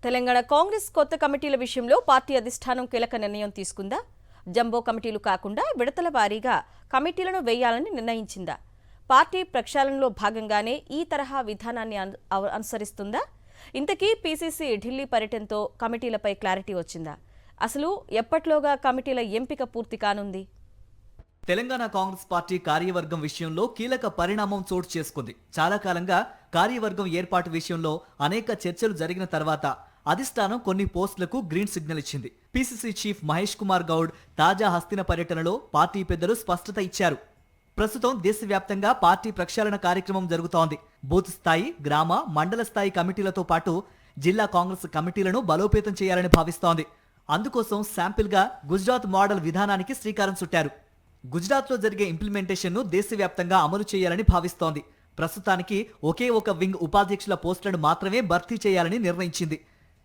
తెలంగాణ కాంగ్రెస్ కొత్త కమిటీల విషయంలో పార్టీ అధిష్టానం కీలక నిర్ణయం తీసుకుందా? జంబో కమిటీలు కాకుండా విడతల వారీగా కమిటీలను వేయాలని నిర్ణయించిందా? పార్టీ ప్రక్షాళనలో భాగంగానే ఈ తరహా విధానాన్ని అనుసరిస్తుందా? ఇంతకీ పీసీసీ ఢిల్లీ పర్యటనతో కమిటీలపై క్లారిటీ వచ్చిందా? అసలు ఎప్పట్లోగా కమిటీల ఎంపిక పూర్తి కానుంది? తెలంగాణ కాంగ్రెస్ పార్టీ కార్యవర్గం విషయంలో కీలక పరిణామం చోటు చేసుకుంది. చాలా కాలంగా కార్యవర్గం ఏర్పాటు విషయంలో అనేక చర్చలు జరిగిన తర్వాత అధిష్టానం కొన్ని పోస్టులకు గ్రీన్ సిగ్నల్ ఇచ్చింది. పీసీసీ చీఫ్ మహేష్ కుమార్ గౌడ్ తాజా హస్తిన పర్యటనలో పార్టీ పెద్దలు స్పష్టత ఇచ్చారు. ప్రస్తుతం దేశవ్యాప్తంగా పార్టీ ప్రక్షాళన కార్యక్రమం జరుగుతోంది. బూత్ స్థాయి, గ్రామ, మండల స్థాయి కమిటీలతో పాటు జిల్లా కాంగ్రెస్ కమిటీలను బలోపేతం చేయాలని భావిస్తోంది. అందుకోసం శాంపిల్ గా గుజరాత్ మోడల్ విధానానికి శ్రీకారం చుట్టారు. గుజరాత్లో జరిగే ఇంప్లిమెంటేషన్ ను దేశవ్యాప్తంగా అమలు చేయాలని భావిస్తోంది. ప్రస్తుతానికి ఒకే ఒక వింగ్ ఉపాధ్యక్షుల పోస్టులను మాత్రమే భర్తీ చేయాలని నిర్ణయించింది.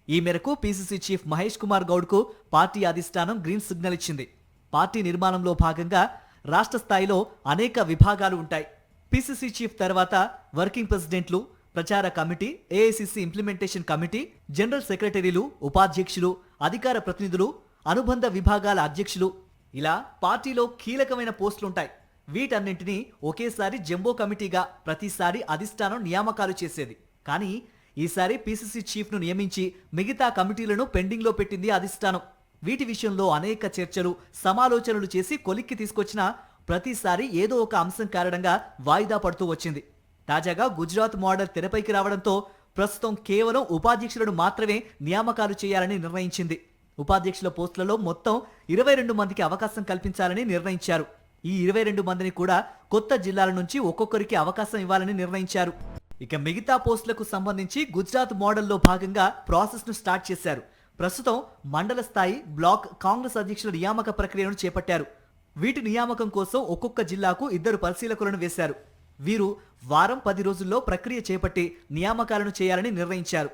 ఈ మేరకు పీసీసీ చీఫ్ మహేష్ కుమార్ గౌడ్ కు పార్టీ అధిష్టానం గ్రీన్ సిగ్నల్ ఇచ్చింది. పార్టీ నిర్మాణంలో భాగంగా రాష్ట్ర స్థాయిలో అనేక విభాగాలు ఉంటాయి. పీసీసీ చీఫ్ తర్వాత వర్కింగ్ ప్రెసిడెంట్లు, ప్రచార committee, AICC implementation committee, general సెక్రటరీలు, ఉపాధ్యక్షులు, అధికార ప్రతినిధులు, అనుబంధ విభాగాల అధ్యక్షులు, ఇలా పార్టీలో కీలకమైన పోస్టులుంటాయి. వీటన్నింటినీ ఒకేసారి జంబో కమిటీగా ప్రతిసారి అధిష్టానం నియామకాలు చేసేది. కానీ ఈసారి పీసీసీ చీఫ్ ను నియమించి మిగతా కమిటీలను పెండింగ్ లో పెట్టింది అధిష్టానం. వీటి విషయంలో అనేక చర్చలు, సమాలోచనలు చేసి కొలిక్కి తీసుకొచ్చినా ప్రతిసారి ఏదో ఒక అంశం కారణంగా వాయిదా పడుతూ వచ్చింది. తాజాగా గుజరాత్ మోడల్ తెరపైకి రావడంతో ప్రస్తుతం కేవలం ఉపాధ్యక్షులను మాత్రమే నియామకాలు చేయాలని నిర్ణయించింది. ఉపాధ్యక్షుల పోస్టులలో మొత్తం 22 మందికి అవకాశం కల్పించాలని నిర్ణయించారు. ఈ 22 మందిని కూడా కొత్త జిల్లాల నుంచి ఒక్కొక్కరికి అవకాశం ఇవ్వాలని నిర్ణయించారు. ఇక మిగతా పోస్టులకు సంబంధించి గుజరాత్ మోడల్లో భాగంగా ప్రాసెస్ ను స్టార్ట్ చేశారు. ప్రస్తుతం మండల స్థాయి, బ్లాక్ కాంగ్రెస్ అధ్యక్షుల నియామక ప్రక్రియను చేపట్టారు. వీటి నియామకం కోసం ఒక్కొక్క జిల్లాకు 2 పరిశీలకులను వేశారు. వీరు వారం 10 రోజుల్లో ప్రక్రియ చేపట్టి నియామకాలను చేయాలని నిర్ణయించారు.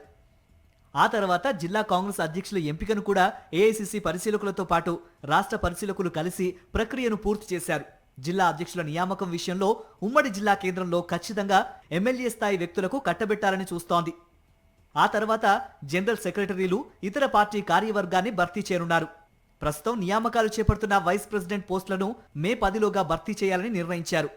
ఆ తర్వాత జిల్లా కాంగ్రెస్ అధ్యక్షుల ఎంపికను కూడా ఏఐసీసీ పరిశీలకులతో పాటు రాష్ట్ర పరిశీలకులు కలిసి ప్రక్రియను పూర్తి చేశారు. జిల్లా అధ్యక్షుల నియామకం విషయంలో ఉమ్మడి జిల్లా కేంద్రంలో ఖచ్చితంగా ఎమ్మెల్యే స్థాయి వ్యక్తులకు కట్టబెట్టాలని చూస్తోంది. ఆ తర్వాత జనరల్ సెక్రటరీలు, ఇతర పార్టీ కార్యవర్గాన్ని భర్తీ చేయనున్నారు. ప్రస్తుతం నియామకాలు చేపడుతున్న వైస్ ప్రెసిడెంట్ పోస్టులను మే 10లోగా భర్తీ చేయాలని నిర్ణయించారు.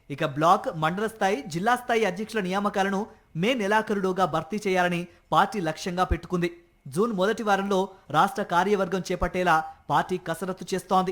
ఇక బ్లాక్, మండల స్థాయి, జిల్లా స్థాయి అధ్యక్షుల నియామకాలను మే నెలాఖరులోగా భర్తీ చేయాలని పార్టీ లక్ష్యంగా పెట్టుకుంది. జూన్ మొదటి వారంలో రాష్ట్ర కార్యవర్గం చేపట్టేలా పార్టీ కసరత్తు చేస్తోంది.